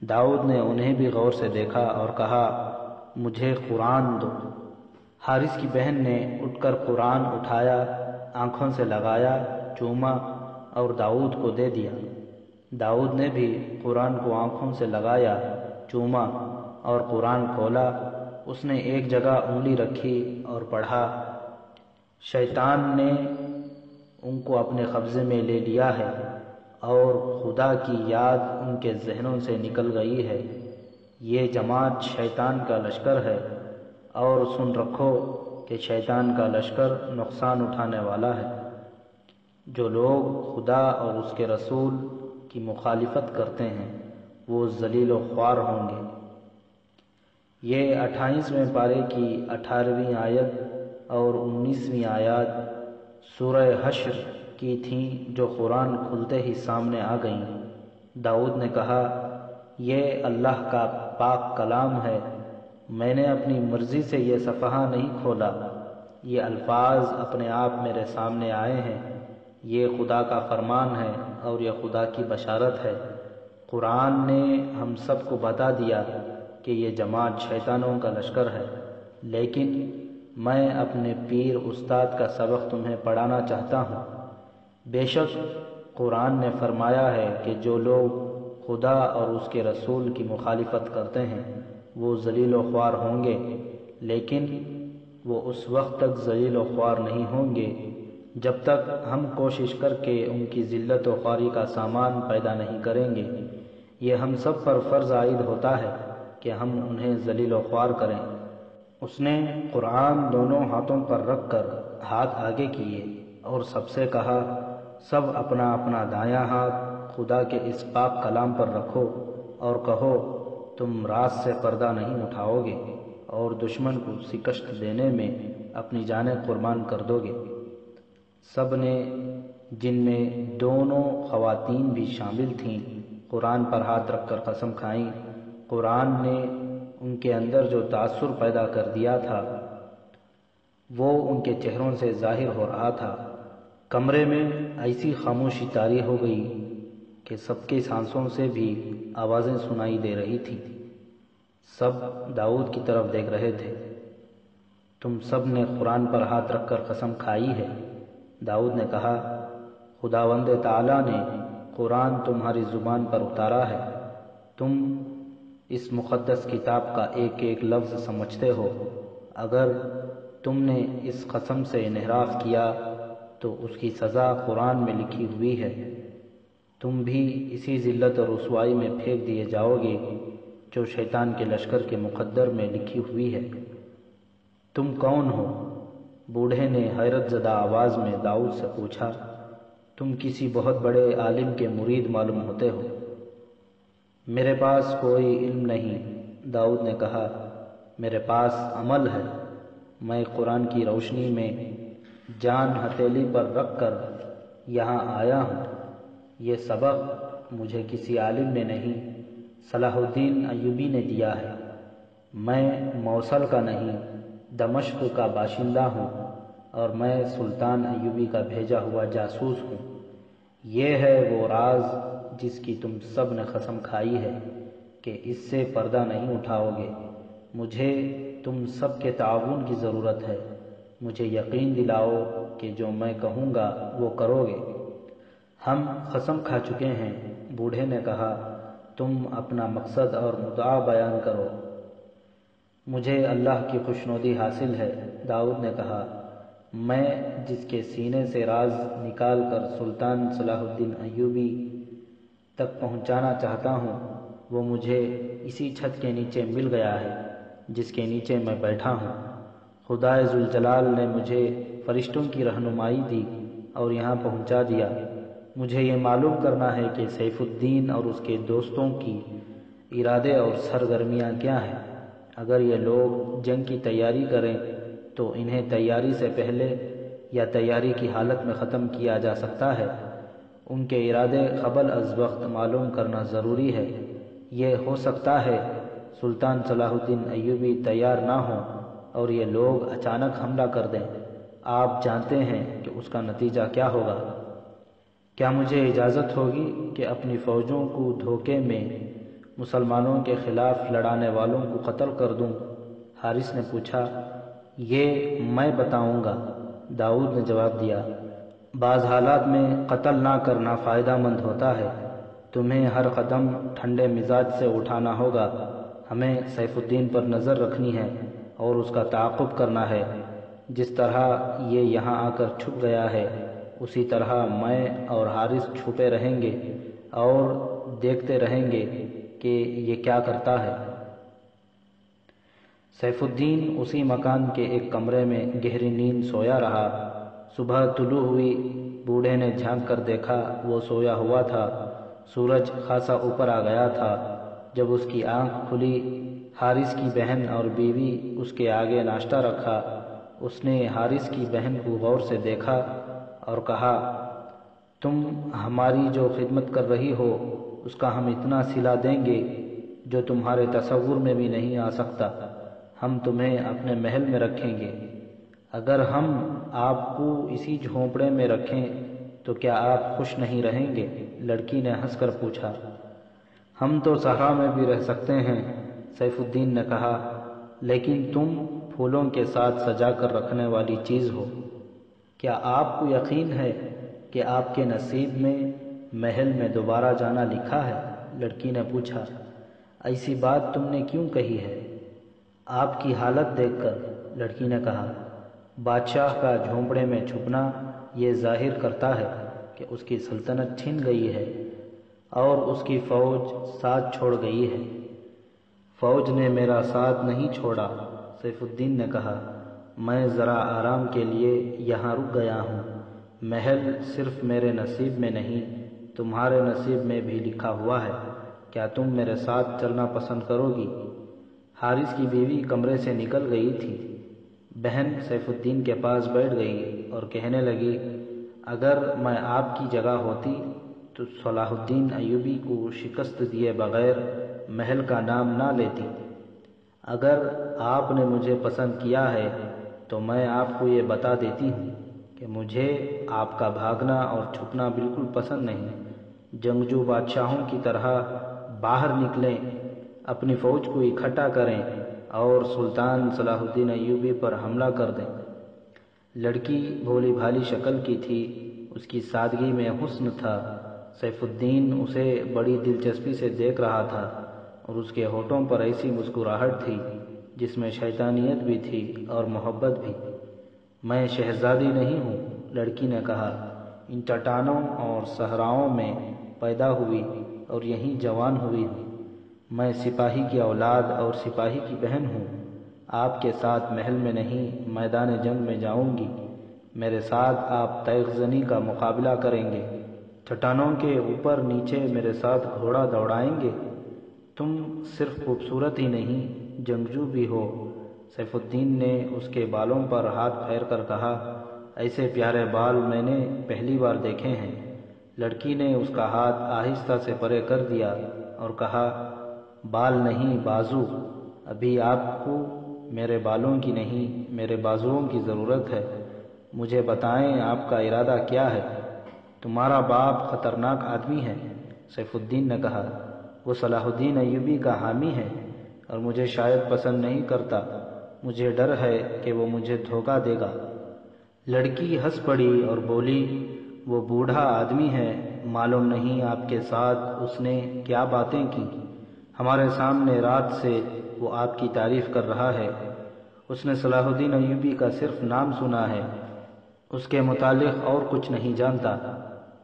داؤد نے انہیں بھی غور سے دیکھا اور کہا مجھے قرآن دو۔ حارث کی بہن نے اٹھ کر قرآن اٹھایا، آنکھوں سے لگایا، چوما اور داؤد کو دے دیا۔ داؤد نے بھی قرآن کو آنکھوں سے لگایا، چوما اور قرآن کھولا۔ اس نے ایک جگہ انگلی رکھی اور پڑھا، شیطان نے ان کو اپنے قبضے میں لے لیا ہے اور خدا کی یاد ان کے ذہنوں سے نکل گئی ہے۔ یہ جماعت شیطان کا لشکر ہے، اور سن رکھو کہ شیطان کا لشکر نقصان اٹھانے والا ہے۔ جو لوگ خدا اور اس کے رسول کی مخالفت کرتے ہیں وہ ذلیل و خوار ہوں گے۔ یہ 28ویں پارے کی 18ویں آیت اور 19ویں آیات سورہ حشر کی تھیں، جو قرآن کھلتے ہی سامنے آ گئیں۔ داؤد نے کہا یہ اللہ کا پاک کلام ہے، میں نے اپنی مرضی سے یہ صفحہ نہیں کھولا، یہ الفاظ اپنے آپ میرے سامنے آئے ہیں، یہ خدا کا فرمان ہے اور یہ خدا کی بشارت ہے۔ قرآن نے ہم سب کو بتا دیا کہ یہ جماعت شیطانوں کا لشکر ہے، لیکن میں اپنے پیر استاد کا سبق تمہیں پڑھانا چاہتا ہوں۔ بے شک قرآن نے فرمایا ہے کہ جو لوگ خدا اور اس کے رسول کی مخالفت کرتے ہیں وہ ذلیل و خوار ہوں گے، لیکن وہ اس وقت تک ذلیل و خوار نہیں ہوں گے جب تک ہم کوشش کر کے ان کی ذلت و خواری کا سامان پیدا نہیں کریں گے۔ یہ ہم سب پر فرض عائد ہوتا ہے کہ ہم انہیں ذلیل و خوار کریں۔ اس نے قرآن دونوں ہاتھوں پر رکھ کر ہاتھ آگے کیے اور سب سے کہا سب اپنا اپنا دایاں ہاتھ خدا کے اس پاک کلام پر رکھو اور کہو تم راز سے پردہ نہیں اٹھاؤ گے اور دشمن کو شکست دینے میں اپنی جانیں قربان کر دو گے۔ سب نے، جن میں دونوں خواتین بھی شامل تھیں، قرآن پر ہاتھ رکھ کر قسم کھائیں۔ قرآن نے ان کے اندر جو تاثر پیدا کر دیا تھا وہ ان کے چہروں سے ظاہر ہو رہا تھا۔ کمرے میں ایسی خاموشی طاری ہو گئی کہ سب کے سانسوں سے بھی آوازیں سنائی دے رہی تھیں۔ سب داؤد کی طرف دیکھ رہے تھے۔ تم سب نے قرآن پر ہاتھ رکھ کر قسم کھائی ہے؟ داؤد نے کہا خداوند تعالیٰ نے قرآن تمہاری زبان پر اتارا ہے، تم اس مقدس کتاب کا ایک ایک لفظ سمجھتے ہو۔ اگر تم نے اس قسم سے انحراف کیا تو اس کی سزا قرآن میں لکھی ہوئی ہے۔ تم بھی اسی ذلت اور رسوائی میں پھینک دیے جاؤ گے جو شیطان کے لشکر کے مقدر میں لکھی ہوئی ہے۔ تم کون ہو؟ بوڑھے نے حیرت زدہ آواز میں داؤد سے پوچھا۔ تم کسی بہت بڑے عالم کے مرید معلوم ہوتے ہو۔ میرے پاس کوئی علم نہیں، داؤد نے کہا، میرے پاس عمل ہے۔ میں قرآن کی روشنی میں جان ہتھیلی پر رکھ کر یہاں آیا ہوں۔ یہ سبق مجھے کسی عالم نے نہیں، صلاح الدین ایوبی نے دیا ہے۔ میں موصل کا نہیں، دمشق کا باشندہ ہوں اور میں سلطان ایوبی کا بھیجا ہوا جاسوس ہوں۔ یہ ہے وہ راز جس کی تم سب نے قسم کھائی ہے کہ اس سے پردہ نہیں اٹھاؤ گے۔ مجھے تم سب کے تعاون کی ضرورت ہے۔ مجھے یقین دلاؤ کہ جو میں کہوں گا وہ کرو گے۔ ہم قسم کھا چکے ہیں، بوڑھے نے کہا، تم اپنا مقصد اور مدعا بیان کرو۔ مجھے اللہ کی خوشنودی حاصل ہے، داؤد نے کہا، میں جس کے سینے سے راز نکال کر سلطان صلاح الدین ایوبی تک پہنچانا چاہتا ہوں وہ مجھے اسی چھت کے نیچے مل گیا ہے جس کے نیچے میں بیٹھا ہوں۔ خدائے ذوالجلال نے مجھے فرشتوں کی رہنمائی دی اور یہاں پہنچا دیا۔ مجھے یہ معلوم کرنا ہے کہ سیف الدین اور اس کے دوستوں کی ارادے اور سرگرمیاں کیا ہیں۔ اگر یہ لوگ جنگ کی تیاری کریں تو انہیں تیاری سے پہلے یا تیاری کی حالت میں ختم کیا جا سکتا ہے۔ ان کے ارادے قبل از وقت معلوم کرنا ضروری ہے۔ یہ ہو سکتا ہے سلطان صلاح الدین ایوبی تیار نہ ہوں اور یہ لوگ اچانک حملہ کر دیں۔ آپ جانتے ہیں کہ اس کا نتیجہ کیا ہوگا۔ کیا مجھے اجازت ہوگی کہ اپنی فوجوں کو دھوکے میں مسلمانوں کے خلاف لڑانے والوں کو قتل کر دوں؟ حارث نے پوچھا، یہ میں بتاؤں گا۔ داؤد نے جواب دیا، بعض حالات میں قتل نہ کرنا فائدہ مند ہوتا ہے۔ تمہیں ہر قدم ٹھنڈے مزاج سے اٹھانا ہوگا۔ ہمیں سیف الدین پر نظر رکھنی ہے اور اس کا تعاقب کرنا ہے۔ جس طرح یہ یہاں آ کر چھپ گیا ہے، اسی طرح میں اور حارث چھپے رہیں گے اور دیکھتے رہیں گے کہ یہ کیا کرتا ہے۔ سیف الدین اسی مکان کے ایک کمرے میں گہری نیند سویا رہا۔ صبح طلوع ہوئی، بوڑھے نے جھانک کر دیکھا وہ سویا ہوا تھا۔ سورج خاصا اوپر آ گیا تھا۔ جب اس کی آنکھ کھلی، حارث کی بہن اور بیوی اس کے آگے ناشتہ رکھا۔ اس نے حارث کی بہن کو غور سے دیکھا اور کہا، تم ہماری جو خدمت کر رہی ہو اس کا ہم اتنا صلہ دیں گے جو تمہارے تصور میں بھی نہیں آ سکتا۔ ہم تمہیں اپنے محل میں رکھیں گے۔ اگر ہم آپ کو اسی جھونپڑے میں رکھیں تو کیا آپ خوش نہیں رہیں گے؟ لڑکی نے ہنس کر پوچھا۔ ہم تو صحرا میں بھی رہ سکتے ہیں، سیف الدین نے کہا، لیکن تم پھولوں کے ساتھ سجا کر رکھنے والی چیز ہو۔ کیا آپ کو یقین ہے کہ آپ کے نصیب میں محل میں دوبارہ جانا لکھا ہے؟ لڑکی نے پوچھا۔ ایسی بات تم نے کیوں کہی ہے؟ آپ کی حالت دیکھ کر، لڑکی نے کہا۔ بادشاہ کا جھونپڑے میں چھپنا یہ ظاہر کرتا ہے کہ اس کی سلطنت چھن گئی ہے اور اس کی فوج ساتھ چھوڑ گئی ہے۔ فوج نے میرا ساتھ نہیں چھوڑا، سیف الدین نے کہا۔ میں ذرا آرام کے لیے یہاں رک گیا ہوں۔ محل صرف میرے نصیب میں نہیں، تمہارے نصیب میں بھی لکھا ہوا ہے۔ کیا تم میرے ساتھ چلنا پسند کرو گی؟ حارث کی بیوی کمرے سے نکل گئی تھی۔ بہن سیف الدین کے پاس بیٹھ گئی اور کہنے لگی، اگر میں آپ کی جگہ ہوتی تو صلاح الدین ایوبی کو شکست دیے بغیر محل کا نام نہ لیتی۔ اگر آپ نے مجھے پسند کیا ہے تو میں آپ کو یہ بتا دیتی ہوں کہ مجھے آپ کا بھاگنا اور چھپنا بالکل پسند نہیں۔ جنگجو بادشاہوں کی طرح باہر نکلیں، اپنی فوج کو اکٹھا کریں اور سلطان صلاح الدین ایوبی پر حملہ کر دیں۔ لڑکی بھولی بھالی شکل کی تھی، اس کی سادگی میں حسن تھا۔ سیف الدین اسے بڑی دلچسپی سے دیکھ رہا تھا اور اس کے ہونٹوں پر ایسی مسکراہٹ تھی جس میں شیطانیت بھی تھی اور محبت بھی۔ میں شہزادی نہیں ہوں، لڑکی نے کہا، ان چٹانوں اور صحراؤں میں پیدا ہوئی اور یہیں جوان ہوئی ہوں۔ میں سپاہی کی اولاد اور سپاہی کی بہن ہوں۔ آپ کے ساتھ محل میں نہیں، میدان جنگ میں جاؤں گی۔ میرے ساتھ آپ تیغ زنی کا مقابلہ کریں گے، چٹانوں کے اوپر نیچے میرے ساتھ گھوڑا دوڑائیں گے۔ تم صرف خوبصورت ہی نہیں، جنگجو بھی ہو۔ سیف الدین نے اس کے بالوں پر ہاتھ پھیر کر کہا، ایسے پیارے بال میں نے پہلی بار دیکھے ہیں۔ لڑکی نے اس کا ہاتھ آہستہ سے پرے کر دیا اور کہا، بال نہیں، بازو۔ ابھی آپ کو میرے بالوں کی نہیں، میرے بازوؤں کی ضرورت ہے۔ مجھے بتائیں آپ کا ارادہ کیا ہے؟ تمہارا باپ خطرناک آدمی ہے، سیف الدین نے کہا۔ وہ صلاح الدین ایوبی کا حامی ہے اور مجھے شاید پسند نہیں کرتا۔ مجھے ڈر ہے کہ وہ مجھے دھوکہ دے گا۔ لڑکی ہنس پڑی اور بولی، وہ بوڑھا آدمی ہے، معلوم نہیں آپ کے ساتھ اس نے کیا باتیں کی۔ ہمارے سامنے رات سے وہ آپ کی تعریف کر رہا ہے۔ اس نے صلاح الدین ایوبی کا صرف نام سنا ہے، اس کے متعلق اور کچھ نہیں جانتا۔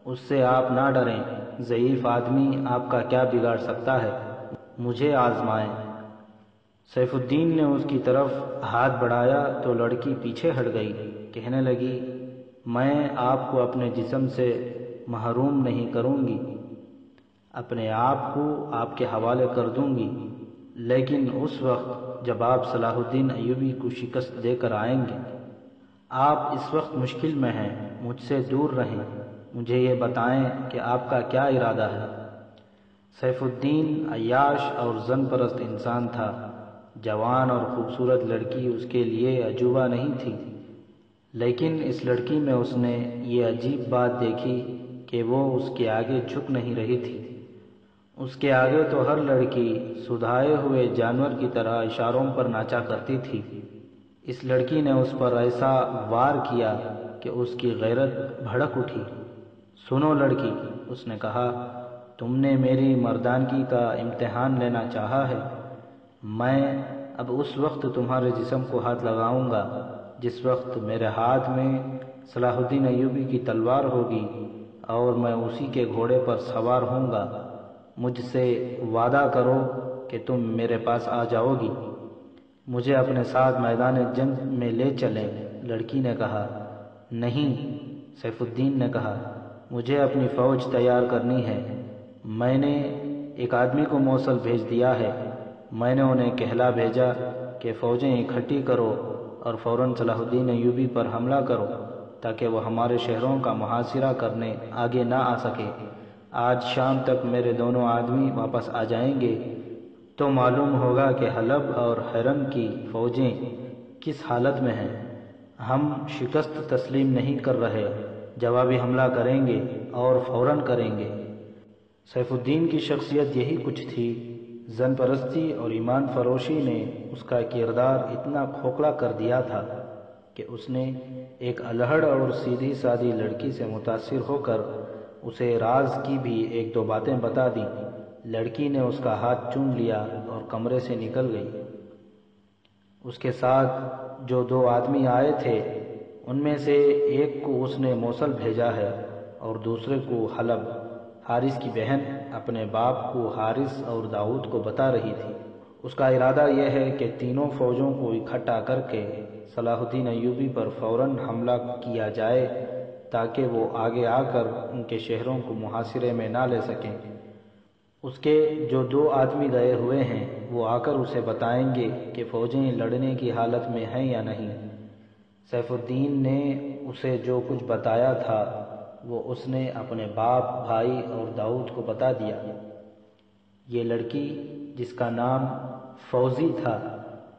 اس سے آپ نہ ڈریں، ضعیف آدمی آپ کا کیا بگاڑ سکتا ہے؟ مجھے آزمائیں۔ سیف الدین نے اس کی طرف ہاتھ بڑھایا تو لڑکی پیچھے ہٹ گئی، کہنے لگی، میں آپ کو اپنے جسم سے محروم نہیں کروں گی، اپنے آپ کو آپ کے حوالے کر دوں گی، لیکن اس وقت جب آپ صلاح الدین ایوبی کو شکست دے کر آئیں گے۔ آپ اس وقت مشکل میں ہیں، مجھ سے دور رہیں۔ مجھے یہ بتائیں کہ آپ کا کیا ارادہ ہے؟ سیف الدین عیاش اور زن پرست انسان تھا۔ جوان اور خوبصورت لڑکی اس کے لیے عجوبہ نہیں تھی، لیکن اس لڑکی میں اس نے یہ عجیب بات دیکھی کہ وہ اس کے آگے جھک نہیں رہی تھی۔ اس کے آگے تو ہر لڑکی سدھائے ہوئے جانور کی طرح اشاروں پر ناچا کرتی تھی۔ اس لڑکی نے اس پر ایسا وار کیا کہ اس کی غیرت بھڑک اٹھی۔ سنو لڑکی، اس نے کہا، تم نے میری مردانگی کا امتحان لینا چاہا ہے۔ میں اب اس وقت تمہارے جسم کو ہاتھ لگاؤں گا جس وقت میرے ہاتھ میں صلاح الدین ایوبی کی تلوار ہوگی اور میں اسی کے گھوڑے پر سوار ہوں گا۔ مجھ سے وعدہ کرو کہ تم میرے پاس آ جاؤ گی، مجھے اپنے ساتھ میدان جنگ میں لے چلیں۔ لڑکی نے کہا، نہیں۔ سیف الدین نے کہا، مجھے اپنی فوج تیار کرنی ہے۔ میں نے ایک آدمی کو موصل بھیج دیا ہے۔ میں نے انہیں کہلا بھیجا کہ فوجیں اکٹھی کرو اور فوراً صلاح الدین ایوبی پر حملہ کرو تاکہ وہ ہمارے شہروں کا محاصرہ کرنے آگے نہ آ سکے۔ آج شام تک میرے دونوں آدمی واپس آ جائیں گے تو معلوم ہوگا کہ حلب اور حرن کی فوجیں کس حالت میں ہیں۔ ہم شکست تسلیم نہیں کر رہے، جوابی حملہ کریں گے اور فوراً کریں گے۔ سیف الدین کی شخصیت یہی کچھ تھی۔ زن پرستی اور ایمان فروشی نے اس کا کردار اتنا کھوکھلا کر دیا تھا کہ اس نے ایک الہڑ اور سیدھی سادی لڑکی سے متاثر ہو کر اسے راز کی بھی ایک دو باتیں بتا دیں۔ لڑکی نے اس کا ہاتھ چوم لیا اور کمرے سے نکل گئی۔ اس کے ساتھ جو دو آدمی آئے تھے ان میں سے ایک کو اس نے موصل بھیجا ہے اور دوسرے کو حلب۔ حارث کی بہن اپنے باپ کو حارث اور داؤد کو بتا رہی تھی۔ اس کا ارادہ یہ ہے کہ تینوں فوجوں کو اکٹھا کر کے صلاح الدین ایوبی پر فوراً حملہ کیا جائے تاکہ وہ آگے آ کر ان کے شہروں کو محاصرے میں نہ لے سکیں۔ اس کے جو دو آدمی گئے ہوئے ہیں وہ آ کر اسے بتائیں گے کہ فوجیں لڑنے کی حالت میں ہیں یا نہیں۔ سیف الدین نے اسے جو کچھ بتایا تھا وہ اس نے اپنے باپ، بھائی اور داؤد کو بتا دیا۔ یہ لڑکی جس کا نام فوزی تھا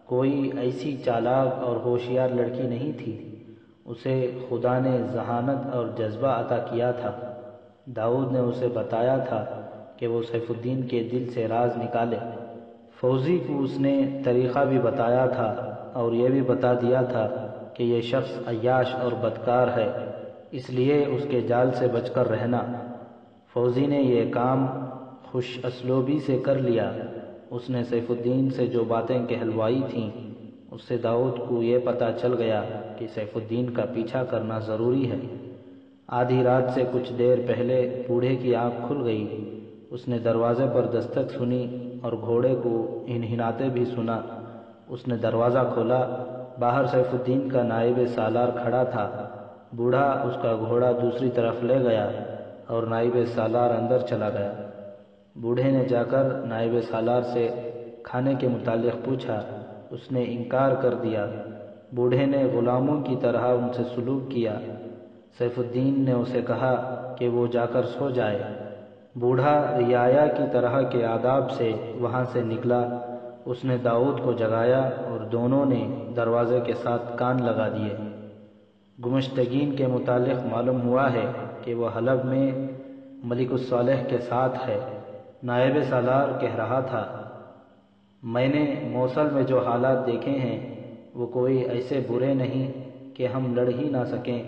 کوئی ایسی چالاک اور ہوشیار لڑکی نہیں تھی۔ اسے خدا نے ذہانت اور جذبہ عطا کیا تھا۔ داؤد نے اسے بتایا تھا کہ وہ سیف الدین کے دل سے راز نکالے۔ فوزی کو اس نے طریقہ بھی بتایا تھا اور یہ بھی بتا دیا تھا کہ یہ شخص عیاش اور بدکار ہے، اس لیے اس کے جال سے بچ کر رہنا۔ فوزی نے یہ کام خوش اسلوبی سے کر لیا۔ اس نے سیف الدین سے جو باتیں کہلوائی تھیں اس سے داؤد کو یہ پتہ چل گیا کہ سیف الدین کا پیچھا کرنا ضروری ہے۔ آدھی رات سے کچھ دیر پہلے بوڑھے کی آنکھ کھل گئی۔ اس نے دروازے پر دستک سنی اور گھوڑے کو ہنہناتے بھی سنا۔ اس نے دروازہ کھولا۔ باہر سیف الدین کا نائب سالار کھڑا تھا۔ بوڑھا اس کا گھوڑا دوسری طرف لے گیا اور نائب سالار اندر چلا گیا۔ بوڑھے نے جا کر نائب سالار سے کھانے کے متعلق پوچھا۔ اس نے انکار کر دیا۔ بوڑھے نے غلاموں کی طرح ان سے سلوک کیا۔ سیف الدین نے اسے کہا کہ وہ جا کر سو جائے۔ بوڑھا رعایا کی طرح کے آداب سے وہاں سے نکلا۔ اس نے داؤد کو جگایا اور دونوں نے دروازے کے ساتھ کان لگا دیے۔ گمشتگین کے متعلق معلوم ہوا ہے کہ وہ حلب میں ملک الصالح کے ساتھ ہے۔ نائب سالار کہہ رہا تھا، میں نے موصل میں جو حالات دیکھے ہیں وہ کوئی ایسے برے نہیں کہ ہم لڑ ہی نہ سکیں۔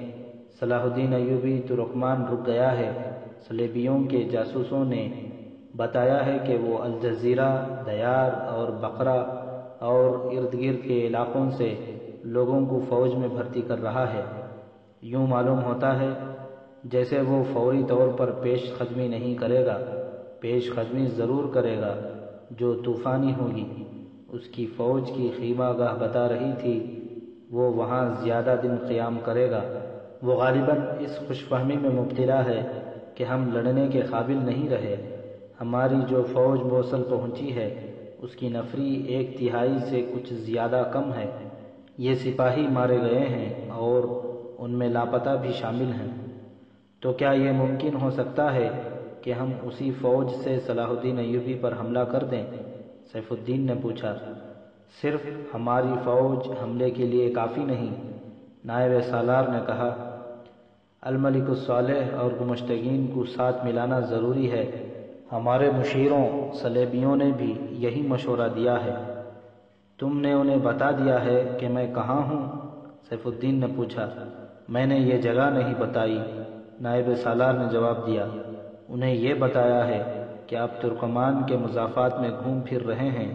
صلاح الدین ایوبی ترکمان رک گیا ہے۔ صلیبیوں کے جاسوسوں نے بتایا ہے کہ وہ الجزیرہ، دیار اور بقرہ اور ارد گرد کے علاقوں سے لوگوں کو فوج میں بھرتی کر رہا ہے۔ یوں معلوم ہوتا ہے جیسے وہ فوری طور پر پیش قدمی نہیں کرے گا، پیش قدمی ضرور کرے گا جو طوفانی ہوگی۔ اس کی فوج کی خیمہ گاہ بتا رہی تھی، وہ وہاں زیادہ دن قیام کرے گا۔ وہ غالباً اس خوش فہمی میں مبتلا ہے کہ ہم لڑنے کے قابل نہیں رہے۔ ہماری جو فوج موصل پہنچی ہے اس کی نفری 1/3 سے کچھ زیادہ کم ہے۔ یہ سپاہی مارے گئے ہیں اور ان میں لاپتہ بھی شامل ہیں۔ تو کیا یہ ممکن ہو سکتا ہے کہ ہم اسی فوج سے صلاح الدین ایوبی پر حملہ کر دیں؟ سیف الدین نے پوچھا۔ صرف ہماری فوج حملے کے لیے کافی نہیں، نائب سالار نے کہا۔ الملک الصالح اور گمشتگین کو ساتھ ملانا ضروری ہے۔ ہمارے مشیروں صلیبیوں نے بھی یہی مشورہ دیا ہے۔ تم نے انہیں بتا دیا ہے کہ میں کہاں ہوں؟ سیف الدین نے پوچھا۔ میں نے یہ جگہ نہیں بتائی، نائب سالار نے جواب دیا۔ انہیں یہ بتایا ہے کہ آپ ترکمان کے مضافات میں گھوم پھر رہے ہیں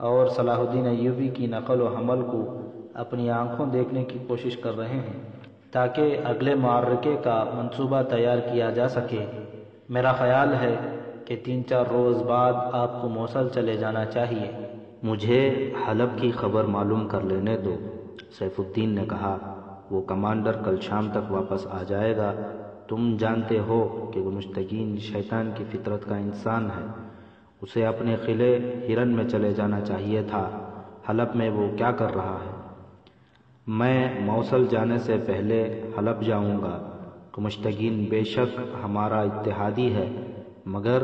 اور صلاح الدین ایوبی کی نقل و حمل کو اپنی آنکھوں دیکھنے کی کوشش کر رہے ہیں تاکہ اگلے معرکے کا منصوبہ تیار کیا جا سکے۔ میرا خیال ہے کہ 3-4 روز بعد آپ کو موصل چلے جانا چاہیے۔ مجھے حلب کی خبر معلوم کر لینے دو، سیف الدین نے کہا۔ وہ کمانڈر کل شام تک واپس آ جائے گا۔ تم جانتے ہو کہ گمشتگین شیطان کی فطرت کا انسان ہے، اسے اپنے قلعے ہرن میں چلے جانا چاہیے تھا۔ حلب میں وہ کیا کر رہا ہے؟ میں موصل جانے سے پہلے حلب جاؤں گا۔ گمشتگین بے شک ہمارا اتحادی ہے، مگر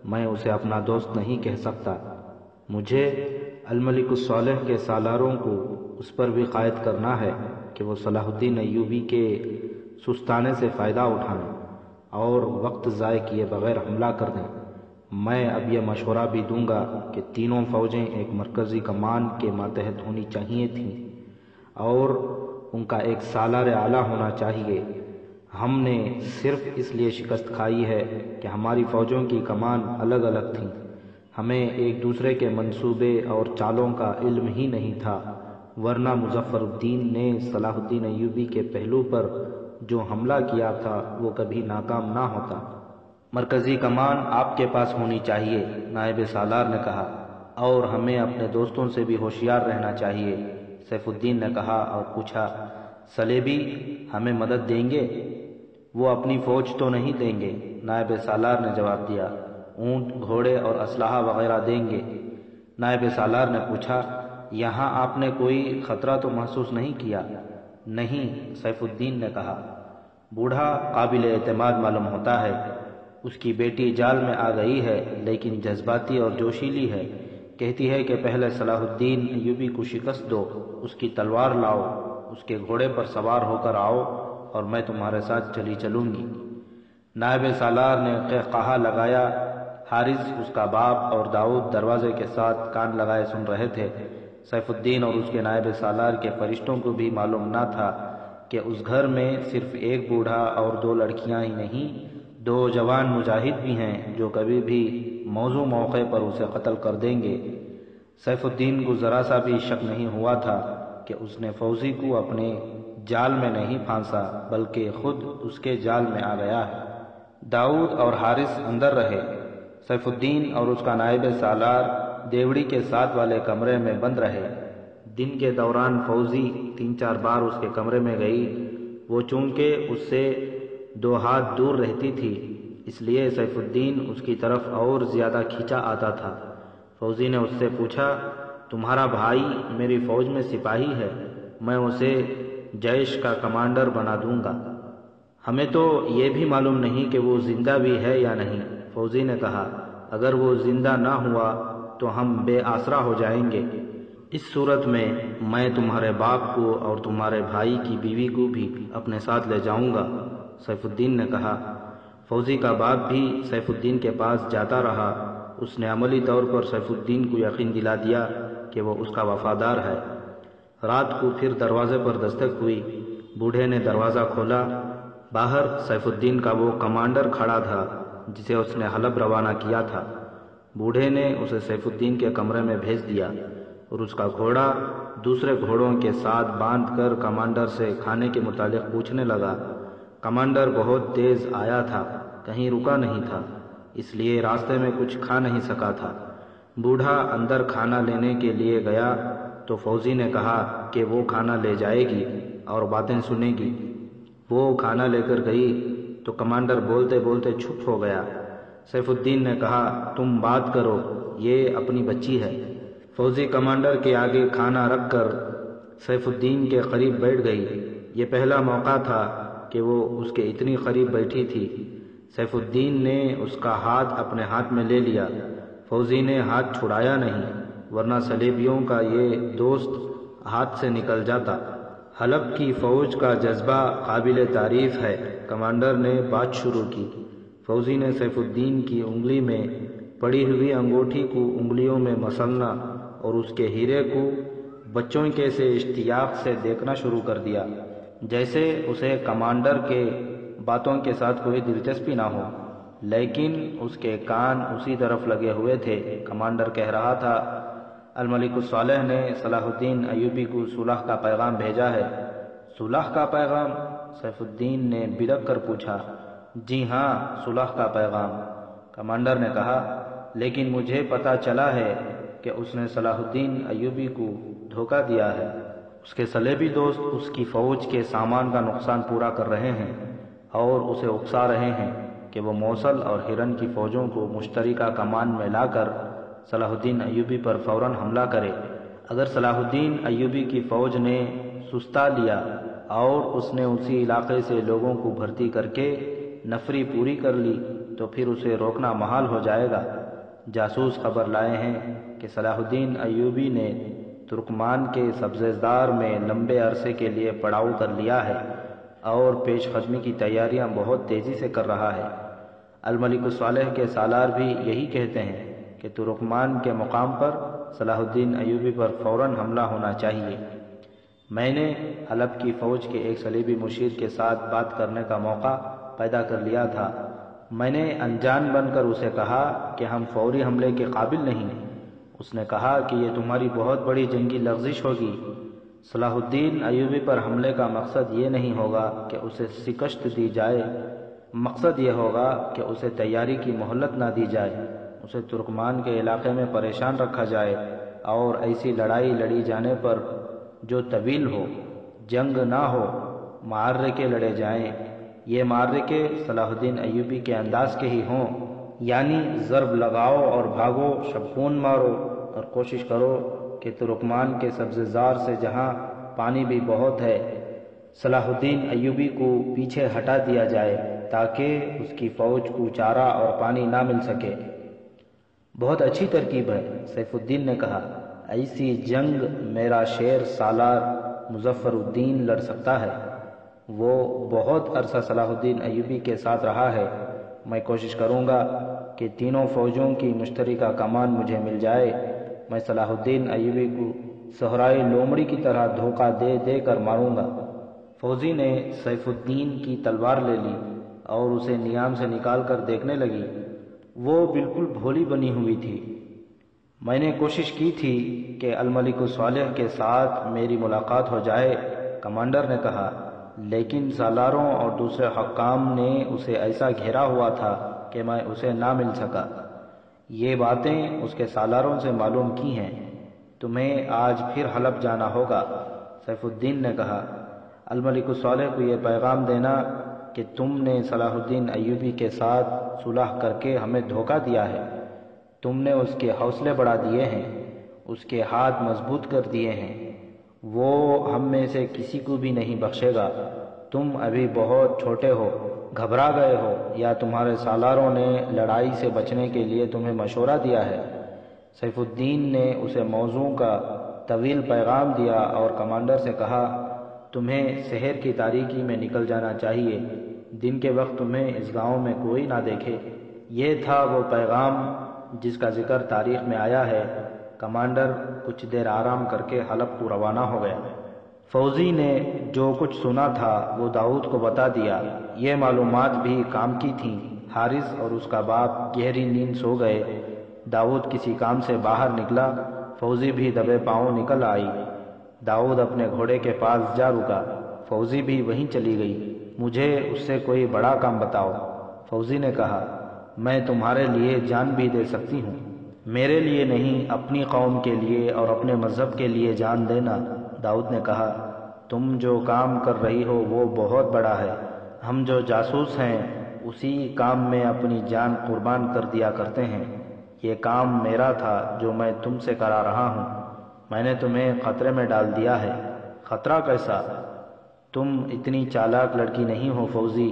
میں اسے اپنا دوست نہیں کہہ سکتا۔ مجھے الملک الصالح کے سالاروں کو اس پر بھی قائد کرنا ہے کہ وہ صلاح الدین ایوبی کے سستانے سے فائدہ اٹھائیں اور وقت ضائع کیے بغیر حملہ کر دیں۔ میں اب یہ مشورہ بھی دوں گا کہ تینوں فوجیں ایک مرکزی کمان کے ماتحت ہونی چاہیے تھیں اور ان کا ایک سالار اعلیٰ ہونا چاہیے۔ ہم نے صرف اس لیے شکست کھائی ہے کہ ہماری فوجوں کی کمان الگ الگ تھیں، ہمیں ایک دوسرے کے منصوبے اور چالوں کا علم ہی نہیں تھا، ورنہ مظفر الدین نے صلاح الدین ایوبی کے پہلو پر جو حملہ کیا تھا وہ کبھی ناکام نہ ہوتا۔ مرکزی کمان آپ کے پاس ہونی چاہیے، نائب سالار نے کہا، اور ہمیں اپنے دوستوں سے بھی ہوشیار رہنا چاہیے۔ سیف الدین نے کہا اور پوچھا، صلیبی ہمیں مدد دیں گے؟ وہ اپنی فوج تو نہیں دیں گے، نائب سالار نے جواب دیا۔ اونٹ، گھوڑے اور اسلحہ وغیرہ دیں گے۔ نائب سالار نے پوچھا، یہاں آپ نے کوئی خطرہ تو محسوس نہیں کیا؟ نہیں، سیف الدین نے کہا۔ بوڑھا قابل اعتماد معلوم ہوتا ہے، اس کی بیٹی جال میں آ گئی ہے لیکن جذباتی اور جوشیلی ہے، کہتی ہے کہ پہلے صلاح الدین ایوبی کو شکست دو، اس کی تلوار لاؤ، اس کے گھوڑے پر سوار ہو کر آؤ اور میں تمہارے ساتھ چلوں گی۔ نائب سالار نے قہقہا لگایا۔ حارث، اس کا باپ اور داؤد دروازے کے ساتھ کان لگائے سن رہے تھے۔ سیف الدین اور اس کے نائب سالار کے فرشتوں کو بھی معلوم نہ تھا کہ اس گھر میں صرف ایک بوڑھا اور 2 لڑکیاں ہی نہیں، 2 جوان مجاہد بھی ہیں جو کبھی بھی موزوں موقع پر اسے قتل کر دیں گے۔ سیف الدین کو ذرا سا بھی شک نہیں ہوا تھا کہ اس نے فوزی کو اپنے جال میں نہیں پھانسا بلکہ خود اس کے جال میں آ گیا ہے۔ داؤد اور حارث اندر رہے۔ سیف الدین اور اس کا نائب سالار دیوڑی کے ساتھ والے کمرے میں بند رہے۔ دن کے دوران فوزی 3-4 بار اس کے کمرے میں گئی۔ وہ چونکہ اس سے 2 ہاتھ دور رہتی تھی، اس لیے سیف الدین اس کی طرف اور زیادہ کھینچا آتا تھا۔ فوزی نے اس سے پوچھا، تمہارا بھائی میری فوج میں سپاہی ہے، میں اسے جیش کا کمانڈر بنا دوں گا۔ ہمیں تو یہ بھی معلوم نہیں کہ وہ زندہ بھی ہے یا نہیں، فوزی نے کہا۔ اگر وہ زندہ نہ ہوا تو ہم بے آسرا ہو جائیں گے۔ اس صورت میں میں تمہارے باپ کو اور تمہارے بھائی کی بیوی کو بھی اپنے ساتھ لے جاؤں گا، سیف الدین نے کہا۔ فوزی کا باپ بھی سیف الدین کے پاس جاتا رہا۔ اس نے عملی طور پر سیف الدین کو یقین دلا دیا کہ وہ اس کا وفادار ہے۔ رات کو پھر دروازے پر دستک ہوئی۔ بوڑھے نے دروازہ کھولا۔ باہر سیف الدین کا وہ کمانڈر کھڑا تھا جسے اس نے حلب روانہ کیا تھا۔ بوڑھے نے اسے سیف الدین کے کمرے میں بھیج دیا اور اس کا گھوڑا دوسرے گھوڑوں کے ساتھ باندھ کر کمانڈر سے کھانے کے متعلق پوچھنے لگا۔ کمانڈر بہت تیز آیا تھا، کہیں رکا نہیں تھا، اس لیے راستے میں کچھ کھا نہیں سکا تھا۔ بوڑھا اندر کھانا لینے کے لیے گیا تو فوزی نے کہا کہ وہ کھانا لے جائے گی اور باتیں سنے گی۔ وہ کھانا لے کر گئی تو کمانڈر بولتے بولتے چھپ ہو گیا۔ سیف الدین نے کہا، تم بات کرو، یہ اپنی بچی ہے۔ فوزی کمانڈر کے آگے کھانا رکھ کر سیف الدین کے قریب بیٹھ گئی۔ یہ پہلا موقع تھا کہ وہ اس کے اتنی قریب بیٹھی تھی۔ سیف الدین نے اس کا ہاتھ اپنے ہاتھ میں لے لیا۔ فوزی نے ہاتھ چھڑایا نہیں، ورنہ صلیبیوں کا یہ دوست ہاتھ سے نکل جاتا۔ حلب کی فوج کا جذبہ قابل تعریف ہے، کمانڈر نے بات شروع کی۔ فوزی نے سیف الدین کی انگلی میں پڑی ہوئی انگوٹھی کو انگلیوں میں مسلنا اور اس کے ہیرے کو بچوں کے سے اشتیاق سے دیکھنا شروع کر دیا، جیسے اسے کمانڈر کے باتوں کے ساتھ کوئی دلچسپی نہ ہو، لیکن اس کے کان اسی طرف لگے ہوئے تھے۔ کمانڈر کہہ رہا تھا، الملک الصالح نے صلاح الدین ایوبی کو صلح کا پیغام بھیجا ہے۔ صلح کا پیغام؟ سیف الدین نے بلک کر پوچھا۔ جی ہاں، صلح کا پیغام، کمانڈر نے کہا، لیکن مجھے پتہ چلا ہے کہ اس نے صلاح الدین ایوبی کو دھوکہ دیا ہے۔ اس کے صلیبی دوست اس کی فوج کے سامان کا نقصان پورا کر رہے ہیں اور اسے اکسا رہے ہیں کہ وہ موصل اور ہرن کی فوجوں کو مشترکہ کمان میں لا کر صلاح الدین ایوبی پر فوراً حملہ کرے۔ اگر صلاح الدین ایوبی کی فوج نے سستا لیا اور اس نے اسی علاقے سے لوگوں کو بھرتی کر کے نفری پوری کر لی تو پھر اسے روکنا محال ہو جائے گا۔ جاسوس خبر لائے ہیں کہ صلاح الدین ایوبی نے ترکمان کے سبزیزار میں لمبے عرصے کے لیے پڑاؤ کر لیا ہے اور پیش قدمی کی تیاریاں بہت تیزی سے کر رہا ہے۔ الملک الصالح کے سالار بھی یہی کہتے ہیں کہ ترکمان کے مقام پر صلاح الدین ایوبی پر فوراً حملہ ہونا چاہیے۔ میں نے حلب کی فوج کے ایک صلیبی مشیر کے ساتھ بات کرنے کا موقع پیدا کر لیا تھا۔ میں نے انجان بن کر اسے کہا کہ ہم فوری حملے کے قابل نہیں۔ اس نے کہا کہ یہ تمہاری بہت بڑی جنگی لغزش ہوگی۔ صلاح الدین ایوبی پر حملے کا مقصد یہ نہیں ہوگا کہ اسے شکست دی جائے، مقصد یہ ہوگا کہ اسے تیاری کی مہلت نہ دی جائے، اسے ترکمان کے علاقے میں پریشان رکھا جائے اور ایسی لڑائی لڑی جانے پر جو طویل ہو، جنگ نہ ہو، معرکے لڑے جائیں۔ یہ معرکے صلاح الدین ایوبی کے انداز کے ہی ہوں، یعنی ضرب لگاؤ اور بھاگو، شبخون مارو اور کوشش کرو کہ ترکمان کے سبزیزار سے جہاں پانی بھی بہت ہے، صلاح الدین ایوبی کو پیچھے ہٹا دیا جائے تاکہ اس کی فوج کو چارہ اور پانی نہ مل سکے۔ بہت اچھی ترکیب ہے، سیف الدین نے کہا۔ ایسی جنگ میرا شیر سالار مظفر الدین لڑ سکتا ہے۔ وہ بہت عرصہ صلاح الدین ایوبی کے ساتھ رہا ہے۔ میں کوشش کروں گا کہ تینوں فوجوں کی مشترکہ کمان مجھے مل جائے۔ میں صلاح الدین ایوبی کو صحرائے لومڑی کی طرح دھوکہ دے دے کر ماروں گا۔ فوزی نے سیف الدین کی تلوار لے لی اور اسے نیام سے نکال کر دیکھنے لگی۔ وہ بالکل بھولی بنی ہوئی تھی۔ میں نے کوشش کی تھی کہ الملک الصالح کے ساتھ میری ملاقات ہو جائے، کمانڈر نے کہا، لیکن سالاروں اور دوسرے حکام نے اسے ایسا گھیرا ہوا تھا کہ میں اسے نہ مل سکا۔ یہ باتیں اس کے سالاروں سے معلوم کی ہیں۔ تمہیں آج پھر حلب جانا ہوگا، سیف الدین نے کہا۔ الملک الصالح کو یہ پیغام دینا کہ تم نے صلاح الدین ایوبی کے ساتھ صلح کر کے ہمیں دھوکہ دیا ہے، تم نے اس کے حوصلے بڑھا دیے ہیں، اس کے ہاتھ مضبوط کر دیے ہیں، وہ ہم میں سے کسی کو بھی نہیں بخشے گا۔ تم ابھی بہت چھوٹے ہو، گھبرا گئے ہو، یا تمہارے سالاروں نے لڑائی سے بچنے کے لیے تمہیں مشورہ دیا ہے؟ سیف الدین نے اسے موضوع کا طویل پیغام دیا اور کمانڈر سے کہا، تمہیں شہر کی تاریکی میں نکل جانا چاہیے، دن کے وقت تمہیں اس گاؤں میں کوئی نہ دیکھے۔ یہ تھا وہ پیغام جس کا ذکر تاریخ میں آیا ہے۔ کمانڈر کچھ دیر آرام کر کے حلب کو روانہ ہو گیا۔ فوزی نے جو کچھ سنا تھا وہ داؤد کو بتا دیا۔ یہ معلومات بھی کام کی تھیں۔ حارث اور اس کا باپ گہری نیند سو گئے۔ داؤد کسی کام سے باہر نکلا، فوزی بھی دبے پاؤں نکل آئی۔ داؤد اپنے گھوڑے کے پاس جا رکا، فوزی بھی وہیں چلی گئی۔ مجھے اس سے کوئی بڑا کام بتاؤ، فوزی نے کہا۔ میں تمہارے لیے جان بھی دے سکتی ہوں۔ میرے لیے نہیں، اپنی قوم کے لیے اور اپنے مذہب کے لیے جان دینا، داؤد نے کہا۔ تم جو کام کر رہی ہو وہ بہت بڑا ہے۔ ہم جو جاسوس ہیں اسی کام میں اپنی جان قربان کر دیا کرتے ہیں۔ یہ کام میرا تھا جو میں تم سے کرا رہا ہوں۔ میں نے تمہیں خطرے میں ڈال دیا ہے۔ خطرہ کیسا؟ تم اتنی چالاک لڑکی نہیں ہو فوزی،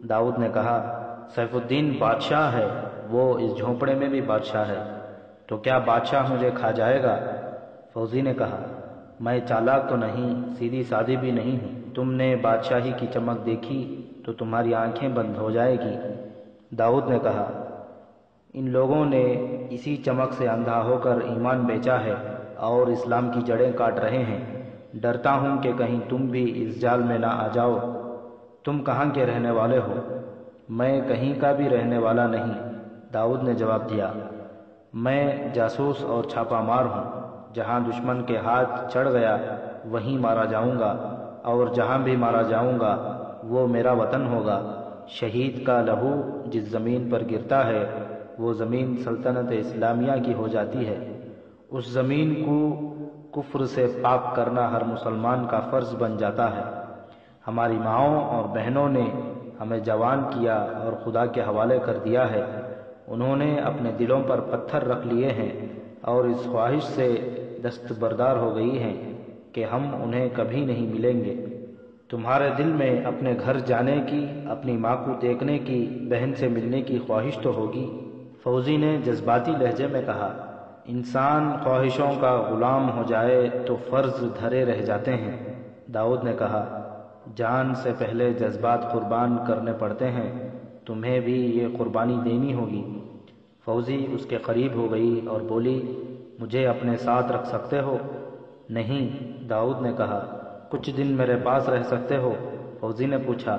داؤد نے کہا۔ سیف الدین بادشاہ ہے، وہ اس جھونپڑے میں بھی بادشاہ ہے، تو کیا بادشاہ مجھے کھا جائے گا؟ فوزی نے کہا، میں چالاک تو نہیں، سیدھی سادھی بھی نہیں ہوں۔ تم نے بادشاہی کی چمک دیکھی تو تمہاری آنکھیں بند ہو جائے گی۔ داؤد نے کہا، ان لوگوں نے اسی چمک سے اندھا ہو کر ایمان بیچا ہے اور اسلام کی جڑیں کاٹ رہے ہیں۔ ڈرتا ہوں کہ کہیں تم بھی اس جال میں نہ آ جاؤ۔ تم کہاں کے رہنے والے ہو؟ میں کہیں کا بھی رہنے والا نہیں، داؤد نے جواب دیا۔ میں جاسوس اور چھاپا مار ہوں۔ جہاں دشمن کے ہاتھ چڑھ گیا وہیں مارا جاؤں گا، اور جہاں بھی مارا جاؤں گا وہ میرا وطن ہوگا۔ شہید کا لہو جس زمین پر گرتا ہے وہ زمین سلطنت اسلامیہ کی ہو جاتی ہے۔ اس زمین کو کفر سے پاک کرنا ہر مسلمان کا فرض بن جاتا ہے۔ ہماری ماؤں اور بہنوں نے ہمیں جوان کیا اور خدا کے حوالے کر دیا ہے۔ انہوں نے اپنے دلوں پر پتھر رکھ لیے ہیں اور اس خواہش سے دستبردار ہو گئی ہیں کہ ہم انہیں کبھی نہیں ملیں گے۔ تمہارے دل میں اپنے گھر جانے کی، اپنی ماں کو دیکھنے کی، بہن سے ملنے کی خواہش تو ہوگی۔ فوزی نے جذباتی لہجے میں کہا، انسان خواہشوں کا غلام ہو جائے تو فرض دھرے رہ جاتے ہیں۔ داؤد نے کہا، جان سے پہلے جذبات قربان کرنے پڑتے ہیں، تمہیں بھی یہ قربانی دینی ہوگی۔ فوزی اس کے قریب ہو گئی اور بولی، مجھے اپنے ساتھ رکھ سکتے ہو؟ نہیں، داؤد نے کہا۔ کچھ دن میرے پاس رہ سکتے ہو؟ فوزی نے پوچھا۔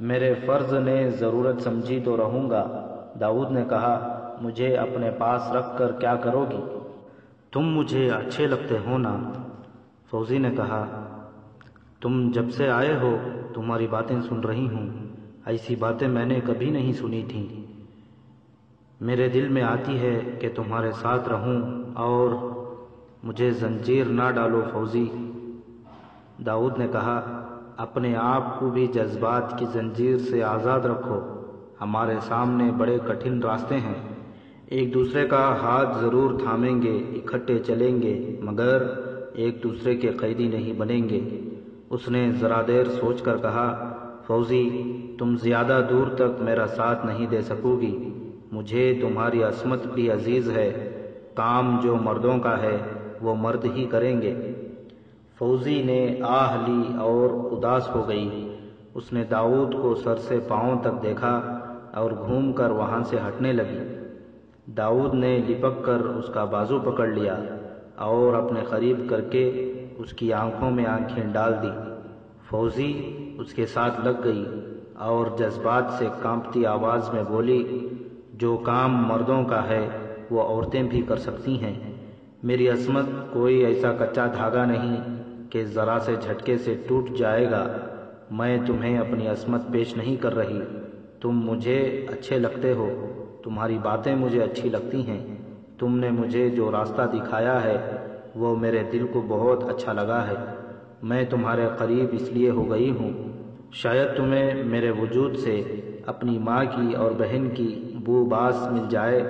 میرے فرض نے ضرورت سمجھی تو رہوں گا، داؤد نے کہا۔ مجھے اپنے پاس رکھ کر کیا کرو گی؟ تم مجھے اچھے لگتے ہو نا؟ فوزی نے کہا، تم جب سے آئے ہو تمہاری باتیں سن رہی ہوں، ایسی باتیں میں نے کبھی نہیں سنی تھیں۔ میرے دل میں آتی ہے کہ تمہارے ساتھ رہوں، اور مجھے زنجیر نہ ڈالو فوزی۔ داؤد نے کہا، اپنے آپ کو بھی جذبات کی زنجیر سے آزاد رکھو۔ ہمارے سامنے بڑے کٹھن راستے ہیں، ایک دوسرے کا ہاتھ ضرور تھامیں گے، اکٹھے چلیں گے، مگر ایک دوسرے کے قیدی نہیں بنیں گے۔ اس نے ذرا دیر سوچ کر کہا، فوزی، تم زیادہ دور تک میرا ساتھ نہیں دے سکو گی۔ مجھے تمہاری عصمت بھی عزیز ہے۔ کام جو مردوں کا ہے وہ مرد ہی کریں گے۔ فوزی نے آہ لی اور اداس ہو گئی۔ اس نے داؤد کو سر سے پاؤں تک دیکھا اور گھوم کر وہاں سے ہٹنے لگی۔ داؤد نے لپک کر اس کا بازو پکڑ لیا اور اپنے قریب کر کے اس کی آنکھوں میں آنکھیں ڈال دی۔ فوزی اس کے ساتھ لگ گئی اور جذبات سے کانپتی آواز میں بولی، جو کام مردوں کا ہے وہ عورتیں بھی کر سکتی ہیں۔ میری عصمت کوئی ایسا کچا دھاگا نہیں کہ ذرا سے جھٹکے سے ٹوٹ جائے گا۔ میں تمہیں اپنی عصمت پیش نہیں کر رہی، تم مجھے اچھے لگتے ہو، تمہاری باتیں مجھے اچھی لگتی ہیں۔ تم نے مجھے جو راستہ دکھایا ہے وہ میرے دل کو بہت اچھا لگا ہے۔ میں تمہارے قریب اس لیے ہو گئی ہوں، شاید تمہیں میرے وجود سے اپنی ماں کی اور بہن کی بو باس مل جائے۔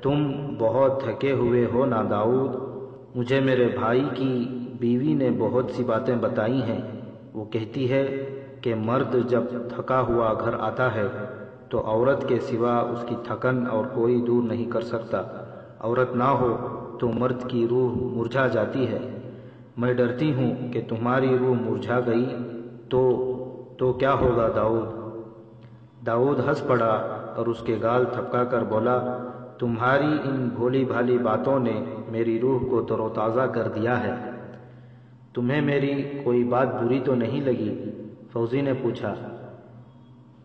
تم بہت تھکے ہوئے ہو نا داؤد؟ مجھے میرے بھائی کی بیوی نے بہت سی باتیں بتائی ہیں۔ وہ کہتی ہے کہ مرد جب تھکا ہوا گھر آتا ہے تو عورت کے سوا اس کی تھکن اور کوئی دور نہیں کر سکتا۔ عورت نہ ہو تو مرد کی روح مرجھا جاتی ہے۔ میں ڈرتی ہوں کہ تمہاری روح مرجھا گئی تو کیا ہوگا داؤد؟ داؤد ہنس پڑا اور اس کے گال تھپکا کر بولا، تمہاری ان بھولی بھالی باتوں نے میری روح کو تر و تازہ کر دیا ہے۔ تمہیں میری کوئی بات بری تو نہیں لگی؟ فوزی نے پوچھا۔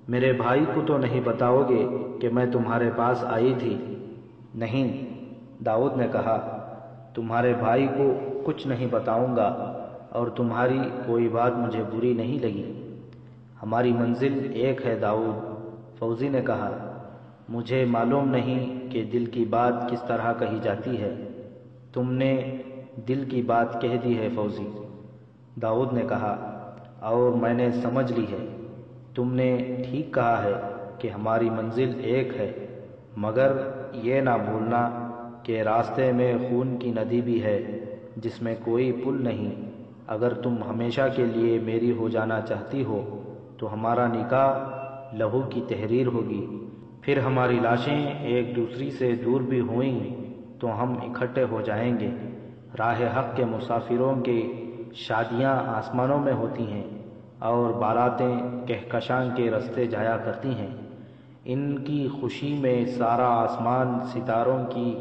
میرے بھائی کو تو نہیں بتاؤ گے کہ میں تمہارے پاس آئی تھی؟ نہیں، داؤد نے کہا، تمہارے بھائی کو کچھ نہیں بتاؤں گا، اور تمہاری کوئی بات مجھے بری نہیں لگی۔ ہماری منزل ایک ہے داؤد، فوزی نے کہا۔ مجھے معلوم نہیں کہ دل کی بات کس طرح کہی جاتی ہے۔ تم نے دل کی بات کہہ دی ہے فوزی، داؤد نے کہا، اور میں نے سمجھ لی ہے۔ تم نے ٹھیک کہا ہے کہ ہماری منزل ایک ہے، مگر یہ نہ بھولنا کہ راستے میں خون کی ندی بھی ہے جس میں کوئی پل نہیں۔ اگر تم ہمیشہ کے لیے میری ہو جانا چاہتی ہو تو ہمارا نکاح لہو کی تحریر ہوگی، پھر ہماری لاشیں ایک دوسری سے دور بھی ہوئیں تو ہم اکٹھے ہو جائیں گے۔ راہ حق کے مسافروں کی شادیاں آسمانوں میں ہوتی ہیں اور باراتیں کہکشاں کے رستے جایا کرتی ہیں۔ ان کی خوشی میں سارا آسمان ستاروں کی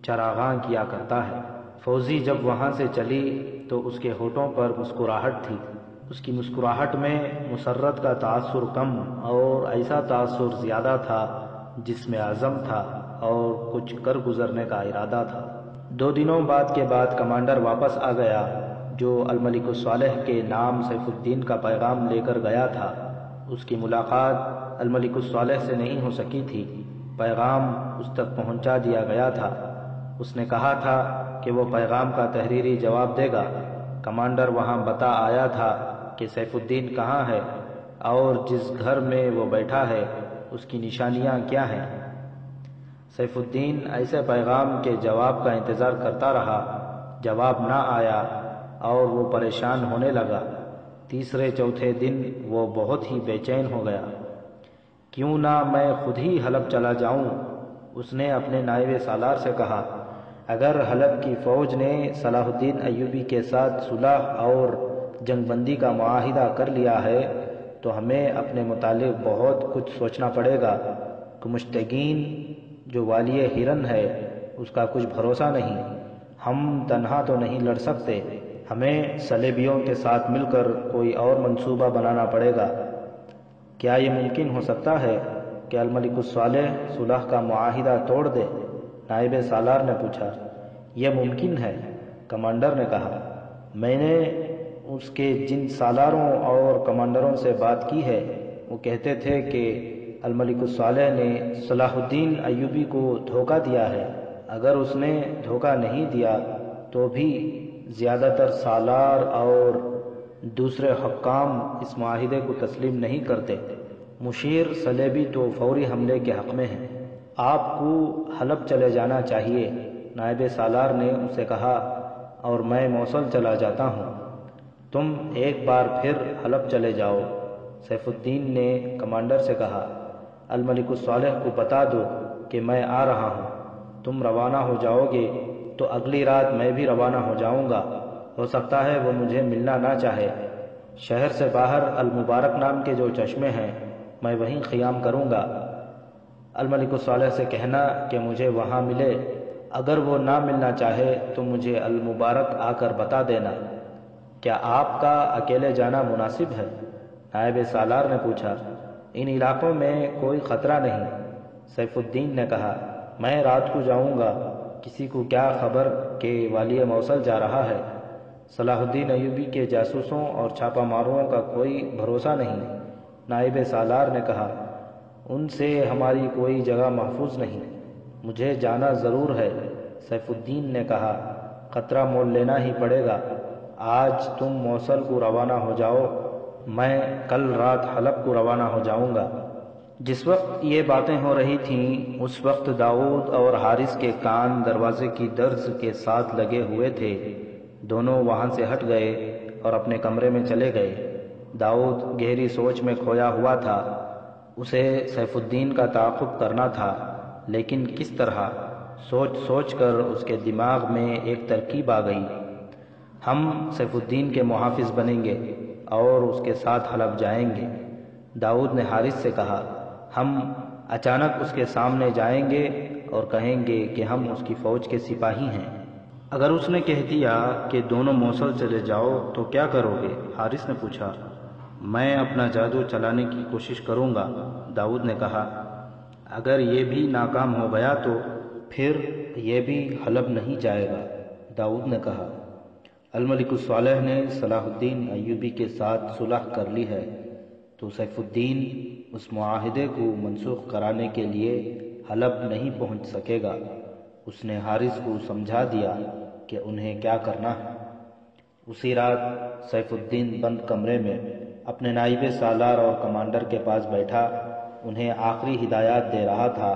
چراغاں کیا کرتا ہے۔ فوزی جب وہاں سے چلی تو اس کے ہونٹوں پر مسکراہٹ تھی۔ اس کی مسکراہٹ میں مسرت کا تاثر کم اور ایسا تاثر زیادہ تھا جس میں عزم تھا اور کچھ کر گزرنے کا ارادہ تھا۔ 2 دنوں بعد کمانڈر واپس آ گیا جو الملک الصالح کے نام سیف الدین کا پیغام لے کر گیا تھا۔ اس کی ملاقات الملک الصالح سے نہیں ہو سکی تھی۔ پیغام اس تک پہنچا دیا گیا تھا۔ اس نے کہا تھا کہ وہ پیغام کا تحریری جواب دے گا۔ کمانڈر وہاں بتا آیا تھا کہ سیف الدین کہاں ہے اور جس گھر میں وہ بیٹھا ہے اس کی نشانیاں کیا ہیں۔ سیف الدین ایسے پیغام کے جواب کا انتظار کرتا رہا۔ جواب نہ آیا اور وہ پریشان ہونے لگا۔ تیسرے چوتھے دن وہ بہت ہی بے چین ہو گیا۔ کیوں نہ میں خود ہی حلب چلا جاؤں، اس نے اپنے نائب سالار سے کہا۔ اگر حلب کی فوج نے صلاح الدین ایوبی کے ساتھ صلح اور جنگ بندی کا معاہدہ کر لیا ہے تو ہمیں اپنے متعلق بہت کچھ سوچنا پڑے گا۔ کمشتگین جو والی ہرن ہے اس کا کچھ بھروسہ نہیں۔ ہم تنہا تو نہیں لڑ سکتے، ہمیں صلیبیوں کے ساتھ مل کر کوئی اور منصوبہ بنانا پڑے گا۔ کیا یہ ممکن ہو سکتا ہے کہ الملک الصالح صلح کا معاہدہ توڑ دے؟ نائب سالار نے پوچھا۔ یہ ممکن ہے، کمانڈر نے کہا۔ میں نے اس کے جن سالاروں اور کمانڈروں سے بات کی ہے وہ کہتے تھے کہ الملک الصالح نے صلاح الدین ایوبی کو دھوکہ دیا ہے۔ اگر اس نے دھوکہ نہیں دیا تو بھی زیادہ تر سالار اور دوسرے حکام اس معاہدے کو تسلیم نہیں کرتے۔ مشیر صلیبی تو فوری حملے کے حق میں ہیں۔ آپ کو حلب چلے جانا چاہیے، نائب سالار نے اسے کہا، اور میں موصل چلا جاتا ہوں۔ تم ایک بار پھر حلب چلے جاؤ، سیف الدین نے کمانڈر سے کہا۔ الملک الصالح کو بتا دو کہ میں آ رہا ہوں۔ تم روانہ ہو جاؤ گے تو اگلی رات میں بھی روانہ ہو جاؤں گا۔ ہو سکتا ہے وہ مجھے ملنا نہ چاہے۔ شہر سے باہر المبارک نام کے جو چشمے ہیں میں وہیں قیام کروں گا۔ الملک الصالح سے کہنا کہ مجھے وہاں ملے۔ اگر وہ نہ ملنا چاہے تو مجھے المبارک آ کر بتا دینا۔ کیا آپ کا اکیلے جانا مناسب ہے؟ نائب سالار نے پوچھا۔ ان علاقوں میں کوئی خطرہ نہیں، سیف الدین نے کہا۔ میں رات کو جاؤں گا، کسی کو کیا خبر کہ والی موصل جا رہا ہے۔ صلاح الدین ایوبی کے جاسوسوں اور چھاپہ ماروں کا کوئی بھروسہ نہیں، نائب سالار نے کہا۔ ان سے ہماری کوئی جگہ محفوظ نہیں۔ مجھے جانا ضرور ہے، سیف الدین نے کہا۔ خطرہ مول لینا ہی پڑے گا۔ آج تم موصل کو روانہ ہو جاؤ، میں کل رات حلب کو روانہ ہو جاؤں گا۔ جس وقت یہ باتیں ہو رہی تھیں اس وقت داؤد اور حارث کے کان دروازے کی درز کے ساتھ لگے ہوئے تھے۔ دونوں وہاں سے ہٹ گئے اور اپنے کمرے میں چلے گئے۔ داؤد گہری سوچ میں کھویا ہوا تھا۔ اسے سیف الدین کا تعاقب کرنا تھا، لیکن کس طرح؟ سوچ سوچ کر اس کے دماغ میں ایک ترکیب آ گئی۔ ہم سیف الدین کے محافظ بنیں گے اور اس کے ساتھ حلب جائیں گے، داؤد نے حارث سے کہا۔ ہم اچانک اس کے سامنے جائیں گے اور کہیں گے کہ ہم اس کی فوج کے سپاہی ہیں۔ اگر اس نے کہہ دیا کہ دونوں موصل چلے جاؤ تو کیا کرو گے؟ حارث نے پوچھا۔ میں اپنا جادو چلانے کی کوشش کروں گا، داؤد نے کہا۔ اگر یہ بھی ناکام ہو گیا تو پھر یہ بھی حلب نہیں جائے گا، داؤد نے کہا۔ الملک الصالح نے صلاح الدین ایوبی کے ساتھ صلح کر لی ہے تو سیف الدین اس معاہدے کو منسوخ کرانے کے لیے حلب نہیں پہنچ سکے گا۔ اس نے حارث کو سمجھا دیا کہ انہیں کیا کرنا ہے۔ اسی رات سیف الدین بند کمرے میں اپنے نائب سالار اور کمانڈر کے پاس بیٹھا انہیں آخری ہدایات دے رہا تھا۔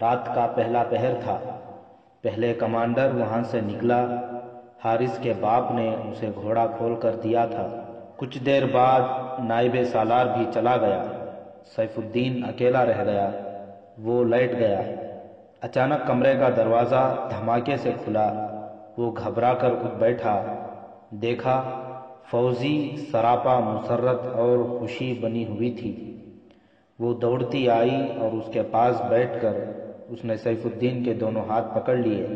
رات کا پہلا پہر تھا۔ پہلے کمانڈر وہاں سے نکلا۔ حارث کے باپ نے اسے گھوڑا کھول کر دیا تھا۔ کچھ دیر بعد نائب سالار بھی چلا گیا۔ سیف الدین اکیلا رہ گیا۔ وہ لیٹ گیا۔ اچانک کمرے کا دروازہ دھماکے سے کھلا۔ وہ گھبرا کر اٹھ بیٹھا۔ دیکھا فوزی سراپا مسرت اور خوشی بنی ہوئی تھی۔ وہ دوڑتی آئی اور اس کے پاس بیٹھ کر اس نے سیف الدین کے دونوں ہاتھ پکڑ لیے